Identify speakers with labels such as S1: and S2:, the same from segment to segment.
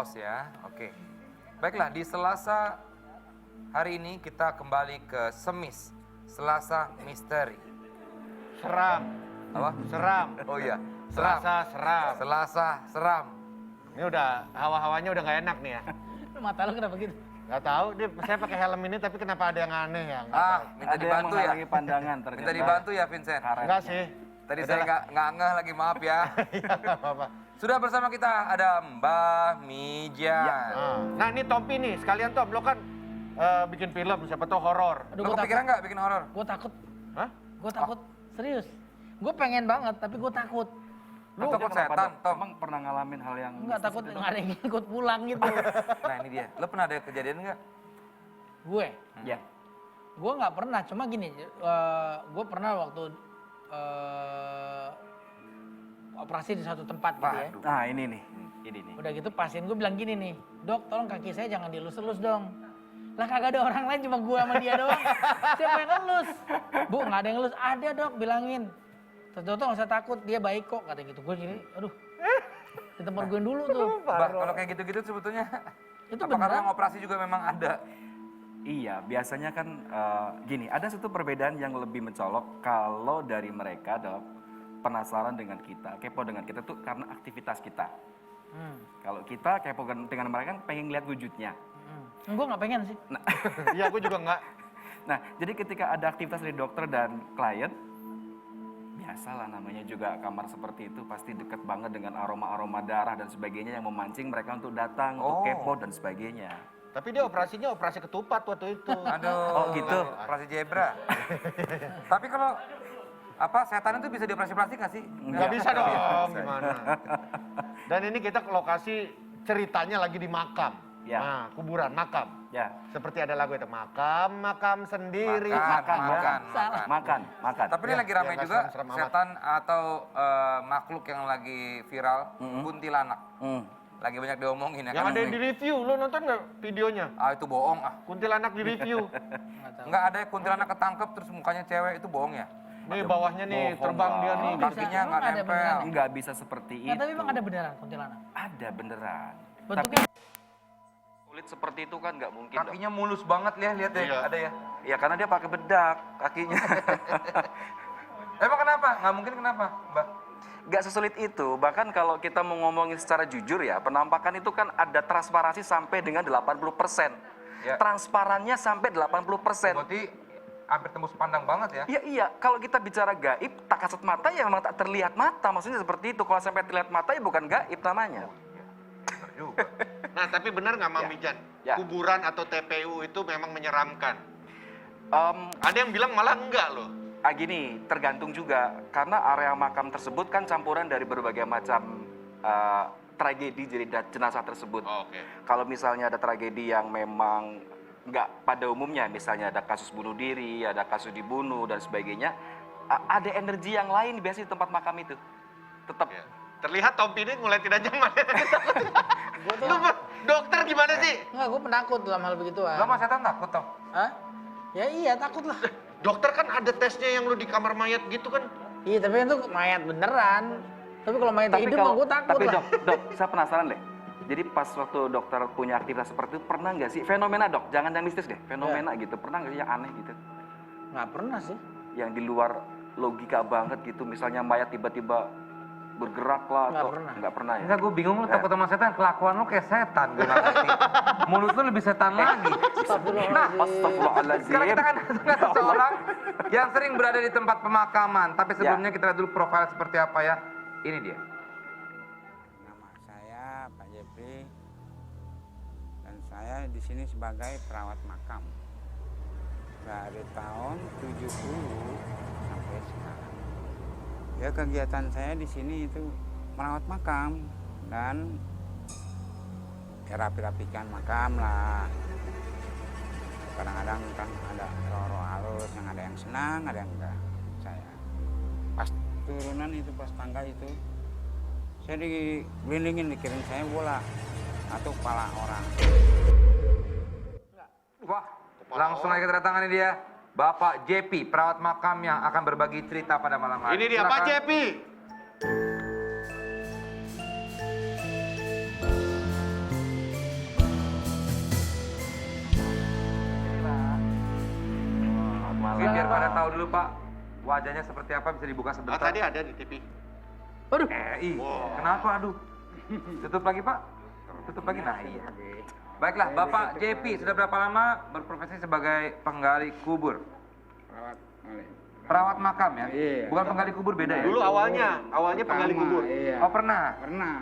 S1: pause ya. Oke. Baiklah, di Selasa hari ini kita kembali ke Semis. Selasa Misteri.
S2: Seram.
S1: Apa?
S2: Seram.
S1: Oh iya, seram.
S2: Selasa seram.
S1: Selasa seram.
S2: Ini udah hawa-hawanya udah nggak enak nih ya.
S3: Mata lu kenapa gitu?
S2: Gak tahu, saya pakai helm ini tapi kenapa ada yang aneh ya? Nggak
S1: Ah,
S2: tahu.
S1: minta
S4: Ada yang
S1: dibantu ya.
S4: menghalangi pandangan ternyata.
S1: Minta dibantu ya, Vincent.
S2: Enggak sih.
S1: Tadi saya nggak ngeh lagi, maaf ya.
S2: Iya, nggak apa-apa.
S1: Sudah bersama kita ada Mbah Mijan.
S2: Nah ini Tompi nih, sekalian Tom, lo kan bikin film, siapa tau horor.
S3: Aduh,
S1: Lo
S3: gue
S1: kepikiran
S3: takut.
S1: nggak bikin horor?
S3: Gue takut.
S2: Hah?
S3: Gue takut. Serius. Gue pengen banget, tapi gue takut.
S1: Lu takut setan, Tom?
S4: Emang pernah ngalamin hal yang...
S3: Enggak takut nggak ada yang ikut pulang gitu.
S1: Nah ini dia. Lo pernah ada kejadian nggak?
S3: Gue.
S4: Ya.
S3: Gue nggak pernah. Cuma gini. Gue pernah waktu operasi di satu tempat gitu ya.
S1: Waduh.
S4: Nah ini nih. Ini nih.
S3: Udah gitu pasien gue bilang gini nih, dok tolong kaki saya jangan dilus-elus dong. Lah kagak ada orang lain cuma gue sama dia doang. Siapa yang ngelus? Bu nggak ada yang ngelus, ada dok bilangin. Terus dokter nggak usah takut, dia baik kok kata gitu. Gue gini, aduh di tempat gue dulu tuh.
S1: Bah, kalau kayak gitu-gitu sebetulnya
S3: Itu
S1: apakah
S3: beneran?
S1: ruang operasi juga memang ada?
S4: Iya, biasanya kan gini, ada satu perbedaan yang lebih mencolok kalau dari mereka dok penasaran dengan kita, kepo dengan kita tuh karena aktivitas kita. Kalau kita kepo dengan mereka kan pengen lihat wujudnya.
S3: Gue nggak pengen sih.
S2: Iya, aku juga nggak.
S4: Nah, jadi ketika ada aktivitas dari dokter dan klien, biasalah namanya juga kamar seperti itu pasti dekat banget dengan aroma-aroma darah dan sebagainya yang memancing mereka untuk datang, untuk
S1: Oh.
S4: kepo dan sebagainya.
S2: Tapi dia operasinya operasi ketupat waktu itu.
S1: Aduh.
S4: Oh, gitu?
S1: Operasi zebra. Tapi kalau setan itu bisa dioperasi plastik nggak sih?
S2: Nggak bisa dong,
S4: Bisa.
S2: gimana? Dan ini kita ke lokasi ceritanya lagi di makam.
S4: Ya.
S2: Nah, kuburan, makam.
S4: Ya,
S2: Seperti ada lagu itu, makam sendiri.
S1: Makan.
S4: makan.
S1: Tapi ini
S2: Ya,
S1: lagi ramai
S2: ya, nggak
S1: juga
S2: serem-serem amat.
S1: setan atau makhluk yang lagi viral, kuntilanak. Lagi banyak diomongin ya
S2: Yang
S1: kan?
S2: ada yang di review, lo nonton nggak videonya?
S1: Ah itu bohong ah.
S2: Kuntilanak di review.
S1: Nggak ada kuntilanak ketangkep terus mukanya cewek, itu bohong ya?
S2: Nih bawahnya nih,
S4: Bohong
S2: terbang
S4: lah.
S2: dia nih.
S3: Bisa.
S1: Kakinya nggak
S3: Emang ada
S1: nempel.
S3: beneran?
S4: Nggak bisa seperti
S3: Nah,
S4: itu.
S3: tapi emang ada beneran kuntilanak.
S4: Ada beneran.
S3: Bentuknya
S4: Kulit seperti itu kan nggak mungkin. Dok.
S1: Kakinya mulus banget ya, lihat deh,
S2: Iya.
S1: ada ya.
S4: Ya karena dia pakai bedak kakinya.
S1: Emang kenapa? Nggak mungkin kenapa, Mbak?
S4: Nggak sesulit itu. Bahkan kalau kita mau ngomongin secara jujur ya, penampakan itu kan ada transparansi sampai dengan 80%.
S1: Ya.
S4: Transparannya sampai 80%.
S1: Berarti hampir tembus pandang banget ya?
S4: Iya, iya. Kalau kita bicara gaib, tak kasat mata ya memang tak terlihat mata. Maksudnya seperti itu. Kalau sampai terlihat mata ya bukan gaib namanya.
S1: Bener juga.
S2: Nah, tapi benar nggak, Mang
S4: Ya.
S2: Mijan?
S4: Ya.
S2: Kuburan atau TPU itu memang menyeramkan.
S4: Em,
S2: Ada yang bilang malah enggak loh.
S4: Gini, tergantung juga. Karena area makam tersebut kan campuran dari berbagai macam tragedi dari jenazah tersebut.
S2: Oh, oke.
S4: Kalau misalnya ada tragedi yang memang nggak pada umumnya, misalnya ada kasus bunuh diri, ada kasus dibunuh dan sebagainya, ada energi yang lain biasanya di tempat makam itu. Tetap.
S2: Ya. Terlihat Tompi ini mulai tidak nyaman. Lu dokter gimana sih?
S3: enggak, gue penakut dalam hal begituan.
S1: Lo sama setan takut, Tom?
S3: Hah? Ya iya takut lah.
S2: Dokter kan ada tesnya yang lu di kamar mayat gitu kan?
S3: Iya tapi itu mayat beneran. Tapi kalau mayat hidup mah gue takut
S4: tapi
S3: lah.
S4: dok, saya penasaran deh. Jadi pas waktu dokter punya aktivitas seperti itu, pernah nggak sih fenomena dok? Jangan yang mistis deh, fenomena gitu. Pernah nggak sih yang aneh gitu?
S3: Nggak pernah sih.
S4: Yang di luar logika banget gitu, misalnya mayat tiba-tiba bergerak lah
S3: Nggak
S4: atau
S3: pernah.
S4: nggak pernah ya?
S1: Enggak, gue bingung lu takut sama setan. Kelakuan lu kayak setan, gue nggak ngerti. Mulut lu lebih setan lagi. Nah,
S4: Astagfirullahaladzim.
S1: sekarang kita akan dengar seseorang yang sering berada di tempat pemakaman. Tapi sebelumnya kita lihat dulu profil seperti apa ya. Ini dia.
S5: Nama saya Pak Jepri dan saya di sini sebagai perawat makam dari tahun 70 sampai sekarang. Ya kegiatan saya di sini itu merawat makam dan ya rapi-rapikan makam lah. Kadang-kadang kan ada roh-roh halus yang ada yang senang, ada yang enggak. Saya pas turunan itu pas tangga itu saya digelindingin dikirain saya bola atau kepala orang.
S1: Wah, langsung aja kedatangan ini dia. Bapak JP, perawat makam yang akan berbagi cerita pada malam hari.
S2: Ini dia Pak
S1: Silakan.
S2: Jepi.
S1: dulu Pak, wajahnya seperti apa bisa dibuka
S2: Ah,
S1: sebentar?
S2: tadi ada di TV.
S3: Aduh,
S1: Kenapa aduh? Tutup lagi Pak? Tutup lagi, nah iya. Baiklah, Bapak JP sudah berapa lama berprofesi sebagai penggali kubur?
S5: Perawat oleh.
S1: Perawat makam ya?
S5: Iya.
S1: Bukan penggali kubur, beda ya?
S2: Dulu awalnya penggali
S5: Pertama,
S2: kubur.
S5: Iya.
S1: Oh pernah?
S5: Pernah.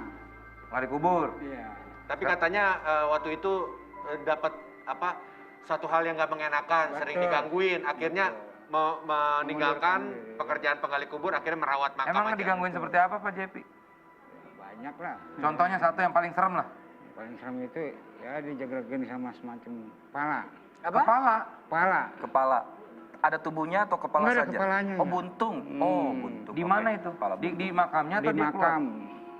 S1: Penggali kubur?
S5: Iya.
S2: Tapi katanya waktu itu dapat apa satu hal yang nggak mengenakan, sering
S5: Betul.
S2: digangguin, akhirnya meninggalkan
S5: Mengundurkan diri.
S2: pekerjaan penggali kubur, akhirnya merawat makam
S1: Emang
S2: aja.
S1: digangguin seperti apa Pak JP?
S5: Banyak lah.
S1: Contohnya satu yang paling serem lah.
S5: Paling serem itu ya dijaga-jagain sama semacam kepala.
S3: apa?
S1: Kepala.
S5: Kepala.
S4: Kepala. Ada tubuhnya atau kepala
S5: Nggak ada
S4: saja?
S5: kepalanya,
S4: Oh
S5: ya.
S4: buntung. Oh
S5: Hmm.
S4: buntung.
S1: Di
S4: Oke.
S1: mana itu?
S4: Kepala
S1: Di makamnya
S5: Di
S1: atau di keluar?
S5: makam.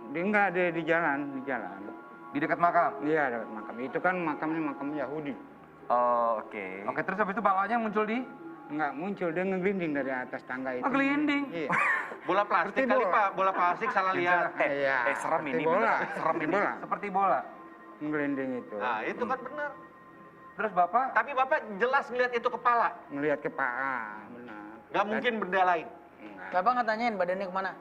S5: Di enggak di jalan, di jalan.
S1: Di dekat makam?
S5: Iya, dekat makam. Itu kan makamnya makam Yahudi.
S4: Oh, oke.
S1: Oke, terus habis itu balanya muncul di?
S5: Enggak muncul, dia ngeglinding dari atas tangga itu.
S1: Ngeglinding?
S5: Iya.
S2: Bola plastik
S5: Seperti
S2: kali
S5: bola.
S2: Pak, bola plastik salah lihat.
S5: Iya.
S4: serem
S5: seperti
S4: ini,
S5: bola.
S4: beneran. Serem
S5: Seperti
S4: ini.
S5: bola.
S1: Seperti bola.
S5: Ngeglinding itu.
S2: Nah itu kan benar.
S1: Terus Bapak?
S2: Tapi Bapak jelas ngeliat itu kepala,
S5: Ngelihat kepala, benar.
S2: nggak mungkin benda lain.
S5: Enggak.
S3: Bapak nggak tanyain badannya kemana?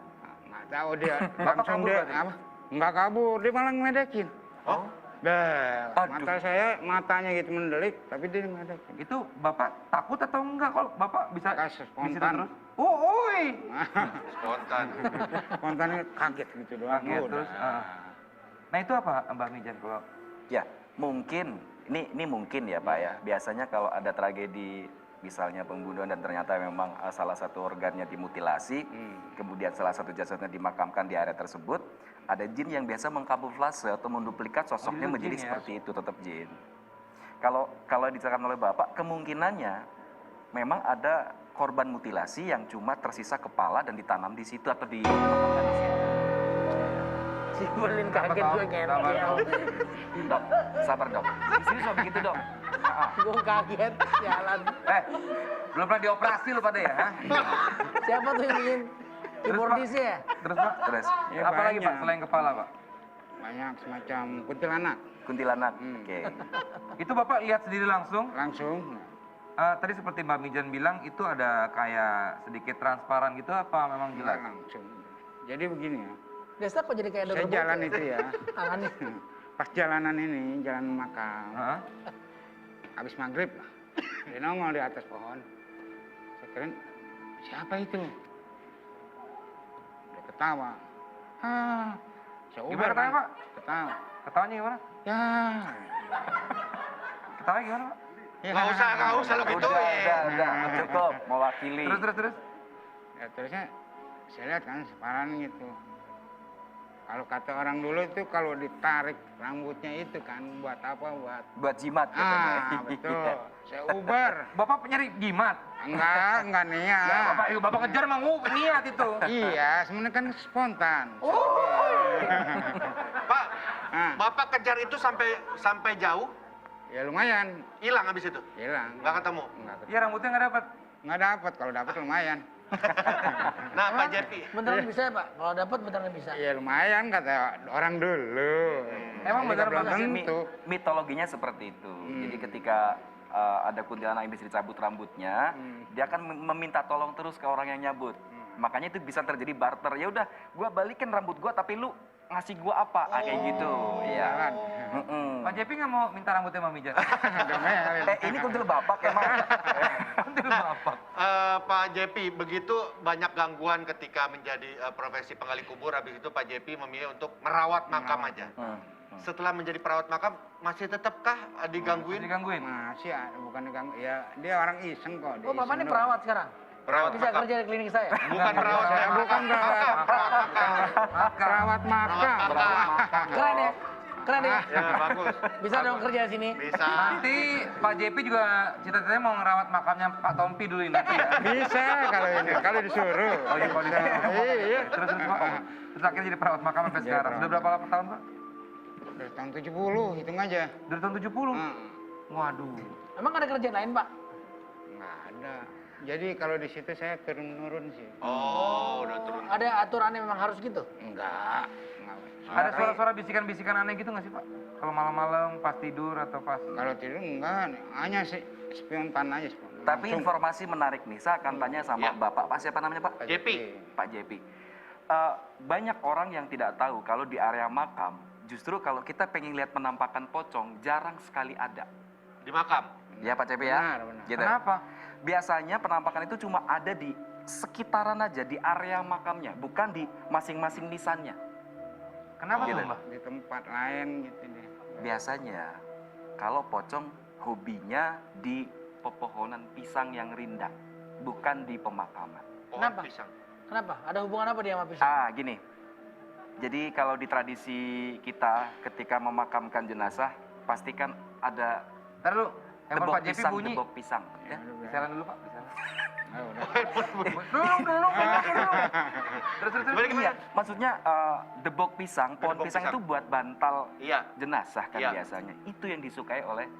S5: Nggak tahu dia.
S1: Bapak
S5: Langsung
S1: kabur
S5: dia
S1: berarti?
S5: apa? Enggak kabur, dia malah ngedekin.
S2: Oh,
S5: Dah,
S4: Aduh.
S5: mata saya matanya gitu mendelik, tapi dia ngedekin.
S1: Itu Bapak takut atau enggak kalau Bapak bisa
S5: Kasus
S1: di situ
S5: spontan.
S1: terus? Oh, oi.
S2: spontan.
S5: Spontannya kaget gitu doang.
S1: Kaget,
S5: Udah.
S1: terus, Nah itu apa Mbak Mijan kalau
S4: Ya, mungkin ini mungkin ya Pak ya. Biasanya kalau ada tragedi misalnya pembunuhan dan ternyata memang salah satu organnya dimutilasi, kemudian salah satu jasadnya dimakamkan di area tersebut, ada jin yang biasa mengkamuflase atau menduplikat sosoknya
S1: itu
S4: menjadi
S1: jin ya?
S4: seperti itu, tetap jin. Kalau diceritakan oleh Bapak, kemungkinannya memang ada korban mutilasi yang cuma tersisa kepala dan ditanam di situ atau dimakamkan di situ.
S3: Si Bulin kaget
S1: Tahu,
S3: gue
S1: sabar,
S3: ngentot.
S1: tahu.
S4: Dok, sabar dok. Di sini suka begitu dok.
S3: Gue kaget, jalan.
S1: belum pernah dioperasi lu pada ya? Hah?
S3: Siapa tuh yang ingin
S1: Terus,
S3: keyboardisnya ya?
S1: Terus Pak?
S4: Terus
S5: Ya,
S1: apa lagi Pak
S5: banyak.
S1: selain kepala Pak?
S5: Banyak semacam kuntilanak.
S4: kuntilanak. Oke.
S1: Itu Bapak lihat sendiri langsung?
S5: Langsung.
S1: Tadi seperti Mbak Mijan bilang itu ada kayak sedikit transparan gitu apa memang
S5: Enggak
S1: jelas?
S5: langsung. Jadi begini ya.
S3: Desta kok jadi kayak
S5: Saya
S3: double
S5: jalan
S3: book
S5: itu ya.
S3: Tangannya.
S5: Pas jalanan ini, jalan makam.
S1: Hah?
S5: Habis maghrib, dia nongol di atas pohon. Saya kira, siapa itu? Dia ketawa. Saya
S1: Gimana
S5: ubar
S1: ketawanya,
S5: kan.
S1: Pak?
S5: Ketawa.
S1: Ketawanya gimana?
S5: Ya.
S1: Ketawanya gimana Pak?
S5: Ya.
S2: Nggak usah lo gitu
S4: Udah, cukup mewakili.
S1: Terus?
S5: Ya, terusnya saya lihat kan separan gitu. Kalau kata orang dulu itu kalau ditarik rambutnya itu kan buat apa?
S4: Buat jimat katanya.
S5: Betul. Saya ubar.
S1: Bapak nyari jimat?
S5: Enggak niat.
S1: Ya, Bapak kejar mau niat itu.
S5: Iya, sebenarnya kan spontan.
S2: Pak,
S5: Ah.
S2: Bapak kejar itu sampai jauh,
S5: Ya lumayan,
S2: hilang habis itu,
S5: hilang.
S2: nggak ketemu.
S5: Enggak
S1: Ya rambutnya nggak dapat.
S5: dapat, kalau dapat lumayan.
S2: Nah, Pak Jepi,
S3: Beneran bisa ya Pak? Kalau dapat beneran bisa.
S5: Ya lumayan kata orang dulu.
S1: Emang
S5: Jadi
S1: benar
S5: belum
S1: Pak?
S5: tentu.
S4: Mitologinya seperti itu. Jadi ketika ada kuntilanak yang bisa dicabut rambutnya, dia akan meminta tolong terus ke orang yang nyabut. Makanya itu bisa terjadi barter. Ya udah, gua balikin rambut gua tapi lu ngasih gua apa? Kayak gitu. Iya.
S5: Jalan.
S1: Pak Jepi nggak mau minta rambutnya Mbak Mijan?
S5: Gemelin.
S4: Ini kuntil bapak emang.
S1: Kuntil Bapak.
S2: Pak Jepi, begitu banyak gangguan ketika menjadi profesi penggali kubur, habis itu Pak Jepi memilih untuk merawat makam aja. Setelah menjadi perawat makam, masih tetapkah digangguin?
S1: Digangguin?
S5: Masih ada, bukan diganggu. Ya dia orang iseng kok. dia
S3: Oh, Bapak
S5: iseng
S3: ini
S5: doang.
S3: perawat sekarang?
S2: Perawat
S3: Bisa
S2: makam.
S3: kerja di klinik saya?
S2: Bukan perawat,
S5: Saya bukan perawat.
S2: Perawat makam.
S5: Perawat makam.
S3: Keren ya? Keren ya?
S2: Ya, bagus.
S3: Bisa dong kerja di sini?
S2: Bisa.
S1: Nanti Pak Jepi juga cita-citanya mau ngerawat makamnya Pak Tompi dulu ini nanti ya.
S5: Bisa kalau ini, kalau disuruh.
S1: Oh iya, kalau disuruh.
S5: Iya.
S1: Terus Pak. Terus akhirnya jadi perawat makam sampai
S5: Jadi
S1: sekarang.
S5: perawat.
S1: Sudah berapa lama tahun Pak?
S5: Dari tahun 70, hitung aja.
S1: Dari tahun 70? Waduh.
S3: Emang ada kerjaan lain Pak?
S5: Nggak ada. Jadi kalau di situ saya turun-menurun sih.
S2: Oh, udah turun.
S3: Ada aturannya memang harus gitu?
S5: Enggak
S1: Ada suara-suara bisikan-bisikan aneh gitu nggak sih Pak? Kalau malam-malam pas tidur atau pas...
S5: Kalau tidur enggak, hanya spontan aja. Spontan.
S4: Tapi
S5: Langsung.
S4: informasi menarik nih, saya akan tanya sama
S2: Ya.
S4: Bapak. Pak siapa namanya Pak?
S2: JP.
S4: Pak JP. Banyak orang yang tidak tahu kalau di area makam, justru kalau kita pengen lihat penampakan pocong, jarang sekali ada.
S2: Di makam.
S4: Ya Pak JP ya?
S5: Benar.
S4: Gitu.
S1: Kenapa?
S4: Biasanya penampakan itu cuma ada di sekitaran aja, di area makamnya, bukan di masing-masing nisannya.
S1: Kenapa
S4: Gitu.
S1: tuh Mbak?
S5: Di tempat lain gitu deh.
S4: Biasanya kalau pocong hobinya di pepohonan pisang yang rindang, bukan di pemakaman.
S2: Pohon
S3: Kenapa?
S2: pisang.
S3: Kenapa? Ada hubungan apa dia sama pisang?
S4: Gini. Jadi kalau di tradisi kita ketika memakamkan jenazah, pastikan ada
S1: Ntar dulu, handphone
S4: debok
S1: Pak JP
S4: pisang,
S1: bunyi.
S4: debok pisang. Ya.
S1: Setelan dulu Pak, setelan.
S5: Oh, udah.
S1: Dulu. Terus.
S4: Iya, maksudnya debok pisang, pohon
S2: Debok
S4: pisang
S2: pisang.
S4: itu buat bantal
S2: Iya.
S4: jenazah kan
S2: Iya.
S4: biasanya. Itu yang disukai oleh.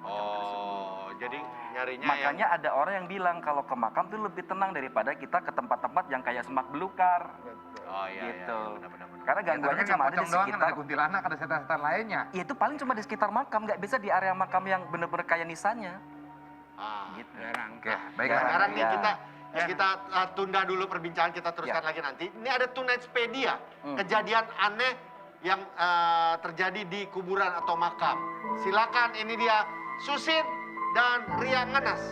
S2: Oh, jadi nyarinya
S4: Makanya ada orang yang bilang kalau ke makam tuh lebih tenang daripada kita ke tempat-tempat yang kayak semak belukar.
S2: Oh iya,
S4: Gitu.
S2: iya, benar.
S4: Karena
S1: Ya,
S4: gangguannya
S1: tapi
S4: cuma
S1: nggak
S4: ada di
S1: pocong doang kan,
S4: sekitar.
S1: ada kuntilanak, ada setan-setan lainnya.
S4: Ya itu paling cuma di sekitar makam, nggak bisa di area makam yang bener-bener kayak nisannya.
S2: Ah.
S4: Gitu.
S5: Jarang.
S1: Oke,
S2: Nah,
S1: baiklah.
S2: sekarang nih
S4: Ya.
S2: kita tunda dulu perbincangan, kita teruskan
S4: Ya.
S2: lagi nanti. Ini ada Tunetspedia,
S4: Hmm.
S2: kejadian aneh yang terjadi di kuburan atau makam. Silakan, ini dia Susin dan Ria Ngenas.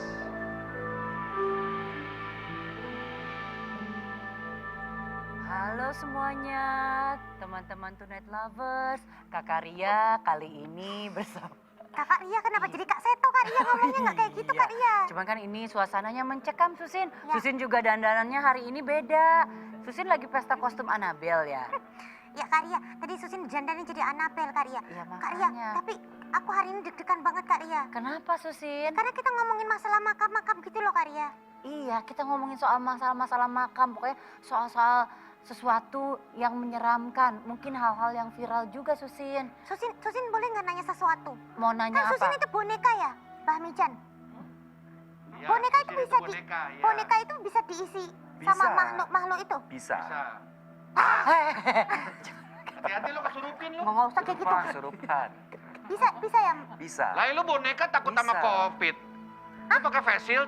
S6: Halo semuanya, teman-teman Tonight Lovers. Kakak Ria kali ini bersama...
S7: Kakak Ria kenapa jadi Kak Seto Kak Ria ngomongnya nggak kayak gitu Kak Ria?
S6: Cuman kan ini suasananya mencekam Susin.
S7: Ya.
S6: Susin juga dandanannya hari ini beda. Susin lagi pesta kostum Annabelle ya.
S7: Ya Kak Ria, tadi Susin dandannya jadi Annabelle Kak Ria.
S6: Iya,
S7: Kak Ria,
S6: makanya.
S7: tapi aku hari ini deg-degan banget Kak Ria.
S6: Kenapa Susin?
S7: Karena kita ngomongin masalah makam-makam gitu loh Kak Ria.
S6: Iya, kita ngomongin soal masalah-masalah makam. Pokoknya soal-soal sesuatu yang menyeramkan. Mungkin hal-hal yang viral juga Susin.
S7: Susin boleh nggak nanya sesuatu?
S6: Mau
S7: Kan
S6: nanya
S7: Susin
S6: apa?
S7: itu boneka ya, Mbah Mijan.
S2: Ya,
S7: Boneka itu
S2: Susin
S7: bisa
S2: boneka, ya.
S7: boneka itu bisa diisi sama
S4: Bisa.
S7: makhluk-makhluk itu.
S4: Bisa.
S2: Bisa. Hati-hati lo kesurupin lo.
S6: Nggak usah kayak gitu.
S4: Kesurupan.
S7: Bisa ya?
S4: Bisa.
S2: Lah lu boneka takut sama
S4: Bisa.
S2: COVID. Lu pakai face shield.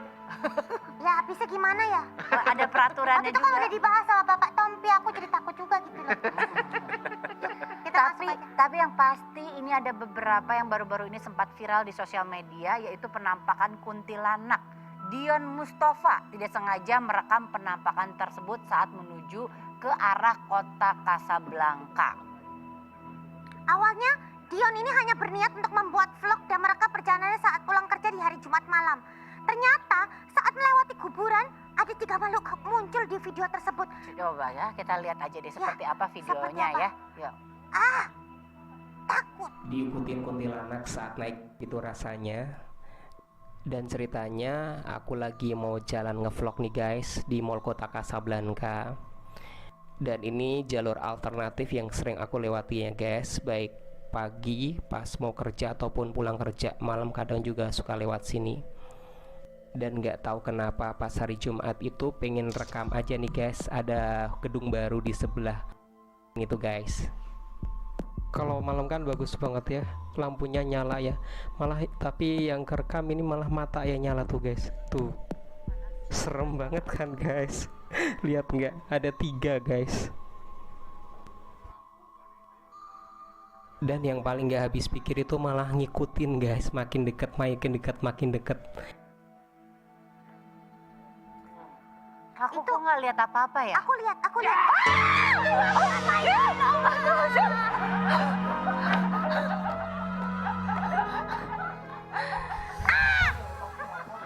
S7: Ya bisa gimana ya?
S6: Ada peraturannya
S7: Waktu itu kan
S6: juga.
S7: udah dibahas sama Bapak Tompi, aku jadi takut juga gitu loh. Kita
S6: Tapi,
S7: masuk aja.
S6: tapi yang pasti ini ada beberapa yang baru-baru ini sempat viral di sosial media, yaitu penampakan kuntilanak. Dion Mustafa tidak sengaja merekam penampakan tersebut saat menuju ke arah kota Casablanca.
S7: Awalnya Dion ini hanya berniat untuk membuat vlog dan merekam perjalanannya saat pulang kerja di hari Jumat malam. Ternyata saat melewati kuburan ada 3 makhluk muncul di video tersebut.
S6: Coba ya, kita lihat aja deh seperti apa videonya
S7: seperti
S6: ya. Yuk.
S7: Takut.
S8: Diikutin kuntilanak saat naik itu rasanya. Dan ceritanya aku lagi mau jalan ngevlog nih guys di Mall Kota Casablanca. Dan ini jalur alternatif yang sering aku lewati ya guys, baik pagi pas mau kerja ataupun pulang kerja, malam kadang juga suka lewat sini. Dan nggak tahu kenapa pas hari Jumat itu pengen rekam aja nih guys, ada gedung baru di sebelah itu guys. Kalau malam kan bagus banget ya, lampunya nyala ya. Malah tapi yang kerekam ini malah mata ya nyala tuh guys. Tuh, serem banget kan guys. Lihat nggak? Ada 3 guys. Dan yang paling nggak habis pikir itu malah ngikutin guys, makin dekat, makin dekat, makin dekat.
S6: Aku kok nggak lihat apa-apa ya?
S7: Aku lihat.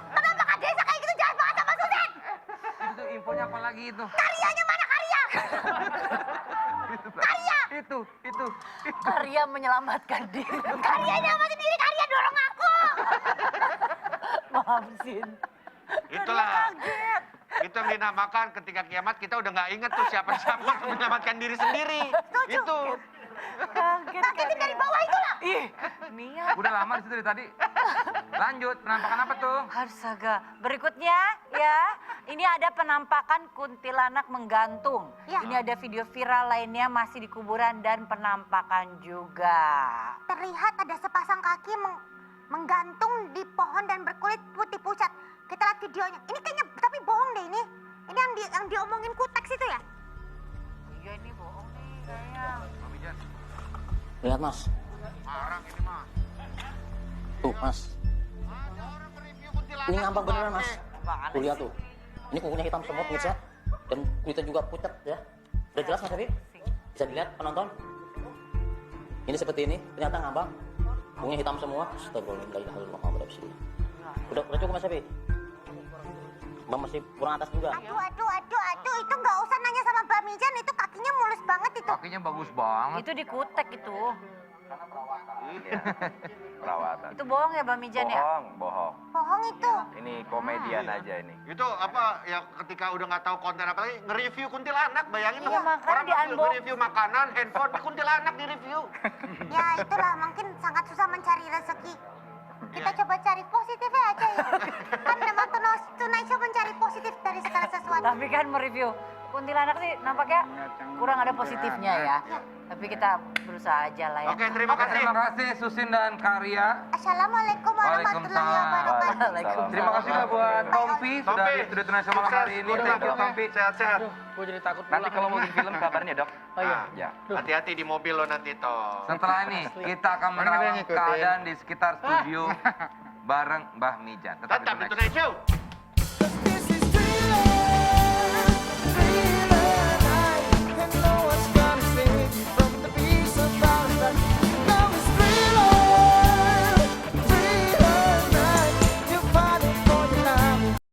S7: Kenapa Kak Desa kayak gitu jahat banget sama Susin?
S1: Itu infonya apa lagi itu?
S7: Karyanya mana Karya?
S1: Itu.
S6: Karya menyelamatkan diri.
S7: Karya nyamatin diri, Karya dorong aku.
S6: Maaf Sin.
S2: Itulah. Itu yang dinamakan ketika kiamat kita udah nggak inget tuh siapa-siapa menyelamatkan diri sendiri. Itu.
S6: Kaget
S7: Bangkitin dari bawah itu lah.
S6: Ih, niat.
S1: Udah lama di situ dari tadi. Lanjut, penampakan apa tuh?
S6: Astaga, berikutnya ya, ini ada penampakan kuntilanak menggantung.
S7: Ya.
S6: Ini ada video viral lainnya masih di kuburan dan penampakan juga.
S7: Terlihat ada sepasang kaki menggantung di pohon dan berkulit putih pucat. Kita lihat videonya. Ini kayaknya tapi bohong deh ini. Ini yang diomongin Kuteks itu ya?
S6: Iya ini bohong nih kayaknya.
S9: Lihat mas,
S2: Marah ini mah.
S9: tuh mas,
S2: Ada orang mereview kuntilanak.
S9: ini ngambang beneran mas.
S6: Apaan
S9: Tuh lihat tuh, ini kukunya hitam semua pemirsa, dan kulitnya juga pucat ya. Udah jelas mas Evi? Bisa dilihat penonton? Ini seperti ini, ternyata ngambang. Kukunya hitam semua. Astagfirullahaladzim. Udah cukup mas Evi? Bang masih kurang atas juga.
S7: Aduh, itu nggak usah nanya sama Mbak Mijan, itu kakinya mulus banget itu.
S1: Kakinya bagus banget.
S6: Itu di kutek itu.
S4: Perawatan.
S6: Itu bohong ya Bang Mijan ya?
S4: Bohong.
S7: Bohong itu.
S4: Ini komedian aja ini.
S2: Itu apa ya ketika udah nggak tahu konten apa lagi nge-review kuntilanak, bayangin
S6: Iya, makanya
S2: orang
S6: di-unbox.
S2: nge-review makanan, handphone, kuntilanak di-review.
S7: Ya itulah mungkin sangat susah mencari rezeki. Kita coba cari positifnya aja ya. Kan memang Tonight Show mencari positif dari segala sesuatu.
S6: Tapi kan mereview kuntilanak sih nampaknya kurang ada positifnya ya. Tapi kita berusaha aja lah ya.
S2: Oke, terima
S1: Oke,
S2: kasih.
S1: terima kasih Susin dan Karya.
S7: Assalamualaikum warahmatullahi
S1: Waalaikumsalam.
S7: wabarakatuh.
S6: Waalaikumsalam.
S1: Terima kasih juga buat Tompi sudah
S2: Tompi,
S1: di studio Tonight Show malam hari ini.
S2: sukses.
S1: Thank you Tompi.
S2: Sehat-sehat.
S3: Gue jadi takut
S4: Nanti kalau mau bikin film kabarin ya dok.
S3: Oh iya.
S4: Ya.
S2: Hati-hati di mobil lo nanti toh.
S1: Setelah ini kita akan menerawang keadaan di sekitar studio bareng Mbah Mijan. Tetap di
S2: Tetap di
S1: Tonight Show.
S2: Tonight Show.